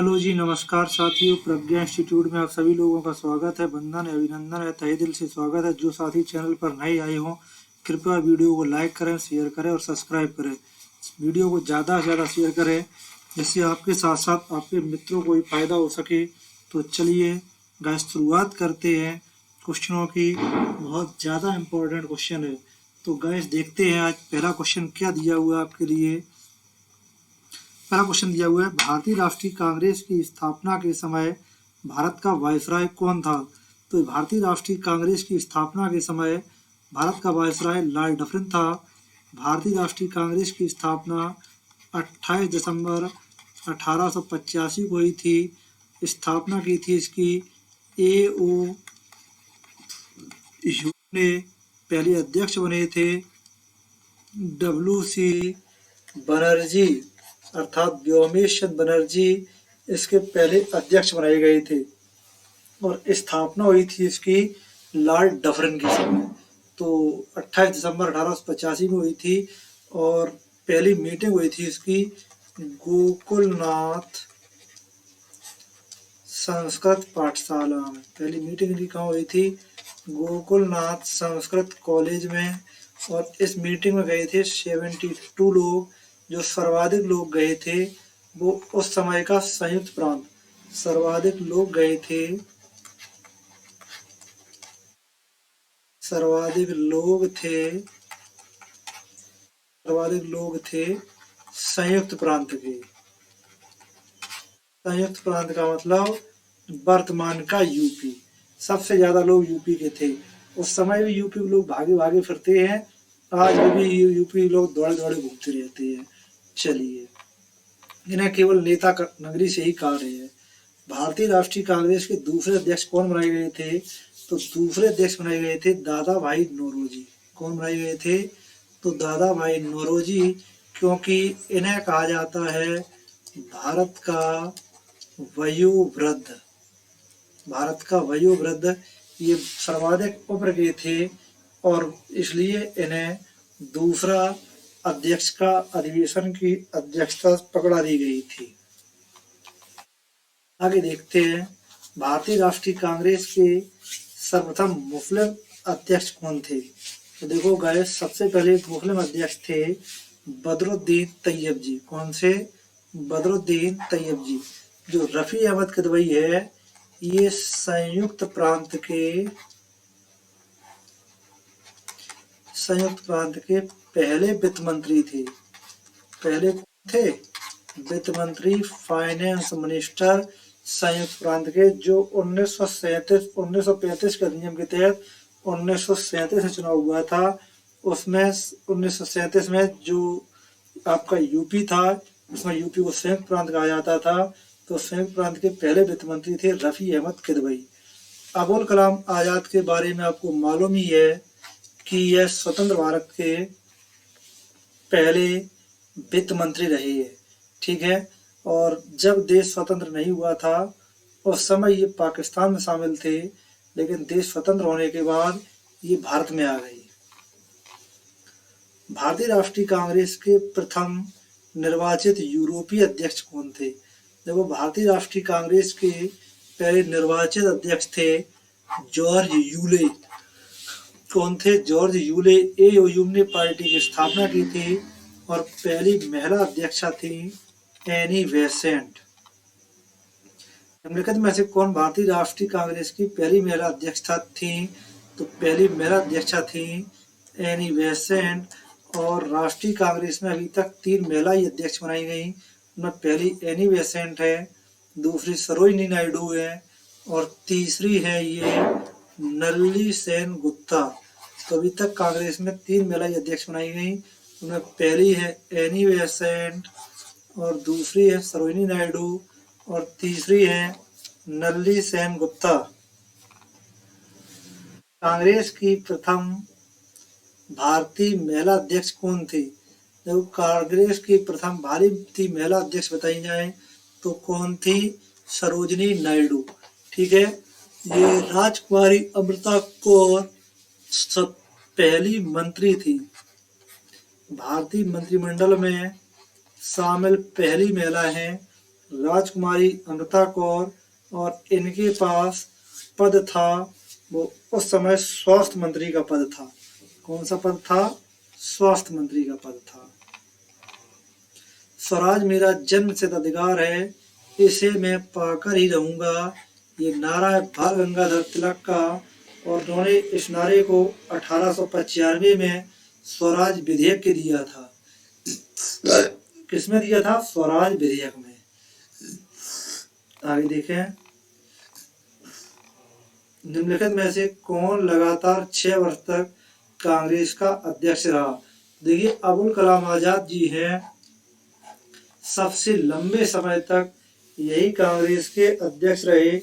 Hello जी, नमस्कार साथियों। प्रज्ञा institute में आप सभी लोगों का स्वागत है। वंदन है, अभिनंदन है, तहे दिल से स्वागत है। जो साथी चैनल पर नए आए हों, कृपया वीडियो को लाइक करें, शेयर करें और सब्सक्राइब करें। वीडियो को ज़्यादा से ज़्यादा शेयर करें, जिससे आपके साथ साथ आपके मित्रों को भी फायदा हो सके। तो चलिए गाइस, शुरुआत करते हैं क्वेश्चनों की। बहुत ज़्यादा इम्पोर्टेंट क्वेश्चन है। तो गाइस देखते हैं आज पहला क्वेश्चन क्या दिया हुआ है आपके लिए। पहला क्वेश्चन दिया हुआ है, भारतीय राष्ट्रीय कांग्रेस की स्थापना के समय भारत का वायसराय कौन था? तो भारतीय राष्ट्रीय कांग्रेस की स्थापना के समय भारत का वायसराय लॉर्ड डफरिन था। भारतीय राष्ट्रीय कांग्रेस की स्थापना 28 दिसंबर 1885 को हुई थी। स्थापना की थी इसकी ए.ओ. ह्यूम ने पहले अध्यक्ष बने थे। डब्ल्यू.सी. बनर्जी अर्थात व्योमेश चंद्र बनर्जी इसके पहले अध्यक्ष बनाए गए थे और स्थापना हुई थी इसकी लॉर्ड डफरिन के समय। तो 28 दिसंबर 1885 में हुई थी और पहली मीटिंग हुई थी इसकी गोकुलनाथ संस्कृत पाठशाला में। पहली मीटिंग इनकी कहाँ हुई थी? गोकुलनाथ संस्कृत कॉलेज में। और इस मीटिंग में गए थे 72 लोग। जो सर्वाधिक लोग गए थे वो उस समय का संयुक्त प्रांत, सर्वाधिक लोग गए थे, सर्वाधिक लोग थे, सर्वाधिक लोग थे संयुक्त प्रांत के। संयुक्त प्रांत का मतलब वर्तमान का यूपी। सबसे ज्यादा लोग यूपी के थे। उस समय भी यूपी के लोग भागे भागे फिरते हैं, आज भी यूपी लोग दौड़े दौड़े घूमते रहते हैं। चलिए, इन्हें केवल नेता नगरी से ही कहा रहे हैं। भारतीय राष्ट्रीय कांग्रेस के दूसरे अध्यक्ष कौन बनाए गए थे? तो दूसरे अध्यक्ष बनाए गए थे दादा भाई नौरोजी। कौन बनाए गए थे? तो दादा भाई नौरोजी, क्योंकि इन्हें कहा जाता है भारत का वयोवृद्ध। भारत का वयोवृद्ध, ये सर्वाधिक उम्र के थे और इसलिए इन्हें दूसरा अध्यक्ष का अधिवेशन की अध्यक्षता पकड़ा दी गई थी। आगे देखते हैं, भारतीय राष्ट्रीय कांग्रेस के सर्वप्रथम मुस्लिम अध्यक्ष कौन थे? तो देखो गाइस, सबसे पहले मुस्लिम अध्यक्ष थे बदरुद्दीन तैयब जी। कौन से? बदरुद्दीन तैयब जी। जो रफी अहमद किदवई है, ये संयुक्त प्रांत के पहले वित्त मंत्री थे। पहले कौन थे? वित्त मंत्री, फाइनेंस मिनिस्टर संयुक्त प्रांत के, जो 1935 के अधिनियम के तहत 1937 में चुनाव हुआ था। उसमें 1937 में जो आपका यूपी था, उसमें यूपी को संयुक्त प्रांत कहा जाता था। तो संयुक्त प्रांत के पहले वित्त मंत्री थे रफी अहमद किदवई। अबुल कलाम आजाद के बारे में आपको मालूम ही है कि यह स्वतंत्र भारत के पहले वित्त मंत्री रहे हैं। ठीक है। और जब देश स्वतंत्र नहीं हुआ था उस समय ये पाकिस्तान में शामिल थे, लेकिन देश स्वतंत्र होने के बाद ये भारत में आ गई। भारतीय राष्ट्रीय कांग्रेस के प्रथम निर्वाचित यूरोपीय अध्यक्ष कौन थे? देखो, भारतीय राष्ट्रीय कांग्रेस के पहले निर्वाचित अध्यक्ष थे जॉर्ज यूले। कौन थे? George Yule. ए.ओ. ने पार्टी की स्थापना की थी और पहली महिला अध्यक्षा थी एनी बेसेंट। निम्नलिखित में से कौन भारतीय राष्ट्रीय कांग्रेस की पहली महिला अध्यक्षा थी? तो पहली महिला अध्यक्षा थी एनी बेसेंट। और राष्ट्रीय कांग्रेस में अभी तक 3 महिला ही अध्यक्ष बनाई गई। उनमें पहली एनी बेसेंट है, दूसरी सरोजिनी नायडू है और तीसरी है ये नलिनी सेन गुप्ता। तो अभी तक कांग्रेस में 3 महिला अध्यक्ष बनाई गई। उनमें पहली है एनी बेसेंट और दूसरी है सरोजिनी नायडू और तीसरी है नलिनी सेन गुप्ता। कांग्रेस की प्रथम भारतीय महिला अध्यक्ष कौन थी? देखो, कांग्रेस की प्रथम भारतीय महिला अध्यक्ष बताई जाए तो कौन थी? सरोजिनी नायडू। ठीक है। ये राजकुमारी अमृता कौर पहली मंत्री थी। भारतीय मंत्रिमंडल में शामिल पहली महिला है राजकुमारी अमृता कौर, और इनके पास पद था वो उस समय स्वास्थ्य मंत्री का पद था। कौन सा पद था? स्वास्थ्य मंत्री का पद था। स्वराज मेरा जन्मसिद्ध अधिकार है, इसे मैं पाकर ही रहूंगा, ये नारा है बाल गंगाधर तिलक का। और उन्होंने इस नारे को 1895 में स्वराज विधेयक के दिया था। किसमें दिया था? स्वराज विधेयक में। आगे देखें, निम्नलिखित में से कौन लगातार 6 वर्ष तक कांग्रेस का अध्यक्ष रहा? देखिए, अबुल कलाम आजाद जी हैं, सबसे लंबे समय तक यही कांग्रेस के अध्यक्ष रहे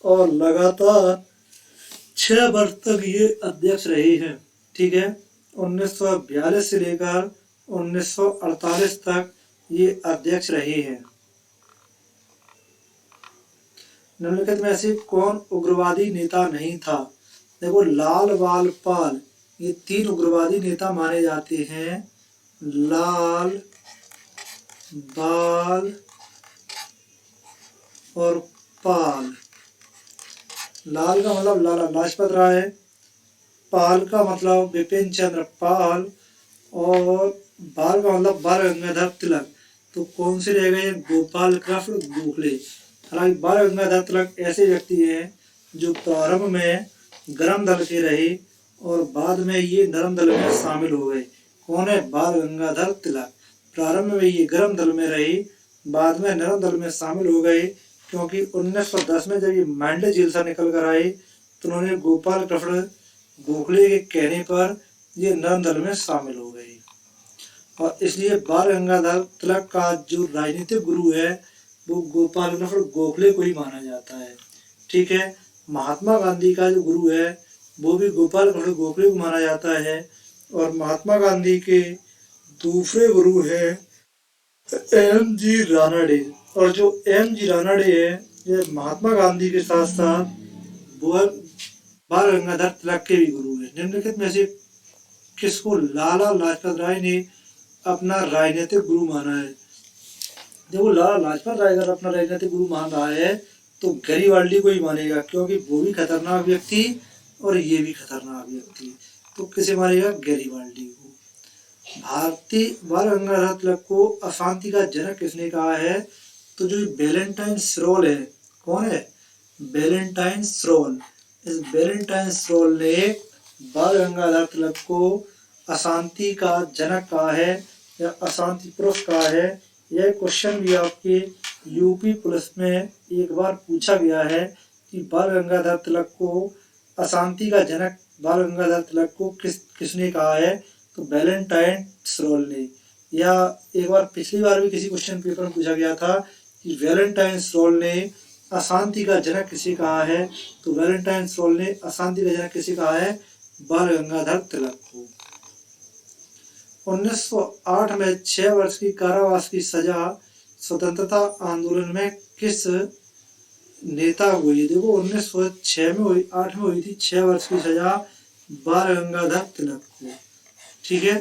और लगातार 6 वर्ष तक ये अध्यक्ष रहे हैं। ठीक है, 1942 से लेकर 1948 तक ये अध्यक्ष रहे हैं। निम्नलिखित में से कौन उग्रवादी नेता नहीं था? देखो, लाल बाल पाल, ये 3 उग्रवादी नेता माने जाते हैं। लाल बाल और पाल। लाल का मतलब लाला लाजपत राय, पाल का मतलब विपिन चंद्र पाल, और बाल का मतलब बाल गंगाधर तिलक। तो कौन से रह गए? गोपाल कृष्ण गोखले। हालांकि बाल गंगाधर तिलक ऐसे व्यक्ति हैं जो प्रारंभ में गरम दल के रहे और बाद में ये नरम दल में शामिल हो गए। कौन है? बाल गंगाधर तिलक। प्रारंभ में ये गरम दल में रहे, बाद में नरम दल में शामिल हो गए, क्योंकि 1910 में जब ये मांडे जेल से निकल कर आए तो उन्होंने गोपाल कृष्ण गोखले के कहने पर ये नरम दल में शामिल हो गए। और इसलिए बाल गंगाधर तिलक का जो राजनीतिक गुरु है वो गोपाल कृष्ण गोखले को ही माना जाता है। ठीक है, महात्मा गांधी का जो गुरु है वो भी गोपाल कृष्ण गोखले को माना जाता है। और महात्मा गांधी के दूसरे गुरु है एम.जी. रानडे। और जो एम.जी. रानडे है ये महात्मा गांधी के साथ साथ बाल गंगाधर तिलक के भी गुरु है। निम्नलिखित में से किसको लाला लाजपत राय ने अपना राजनीतिक गुरु माना है? देखो, लाला लाजपत राय अगर अपना राजनीतिक गुरु मान रहा है तो गरीवाल्डी को ही मानेगा, क्योंकि वो भी खतरनाक व्यक्ति और ये भी खतरनाक व्यक्ति। तो किसे मानेगा? गरीवाल्डी को। भारतीय बाल गंगाधर तिलक को अशांति का जनक किसने कहा है? तो जो वैलेंटाइन श्रोल है, कौन है? Valentine toll. इस वैलेंटाइन श्रोल ने बाल गंगाधर तिलक को अशांति का जनक कहा है या अशांति पुरुष कहा है। यह क्वेश्चन भी आपके यूपी पुलिस में एक बार पूछा गया है कि बाल गंगाधर तिलक को अशांति का जनक बाल गंगाधर तिलक को किसने कहा है? तो वैलेंटाइन श्रोल ने। या एक बार पिछली बार भी किसी क्वेश्चन पेपर में पूछा गया था कि वैलेंटाइन श्रोल ने अशांति का जनक किसे कहा है? तो वैलेंटाइन श्रोल ने अशांति का जनक किसे कहा है? बाल गंगाधर तिलक को। 1908 में 6 वर्ष की कारावास की सजा स्वतंत्रता आंदोलन में किस नेता को हुई? देखो, 1906 में हुई, 8 में हुई थी 6 वर्ष की सजा बाल गंगाधर तिलक को। ठीक है,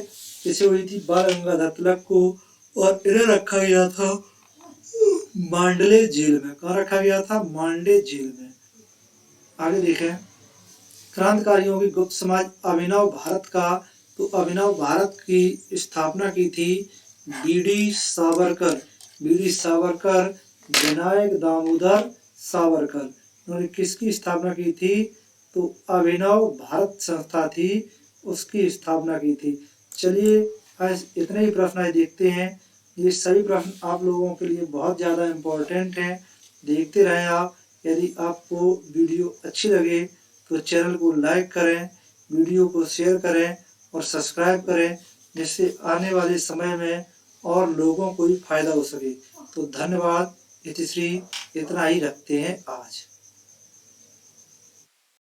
इसे हुई थी बाल गंगाधर तिलक को और इन्हें रखा गया था मांडले जेल में। कहाँ रखा गया था? मांडे जेल में। आगे देखें, क्रांतिकारियों की गुप्त समाज अभिनव भारत का। तो अभिनव भारत की स्थापना की थी बी.डी. सावरकर। बी.डी. सावरकर, विनायक दामोदर सावरकर। उन्होंने किसकी स्थापना की थी? तो अभिनव भारत संस्था थी, उसकी स्थापना की थी। चलिए, आज इतने ही प्रश्न आज देखते हैं। ये सभी प्रश्न आप लोगों के लिए बहुत ज़्यादा इम्पोर्टेंट हैं, देखते रहें आप। यदि आपको वीडियो अच्छी लगे तो चैनल को लाइक करें, वीडियो को शेयर करें और सब्सक्राइब करें, जिससे आने वाले समय में और लोगों को भी फायदा हो सके। तो धन्यवाद। इतिश्री इतना ही रखते हैं आज।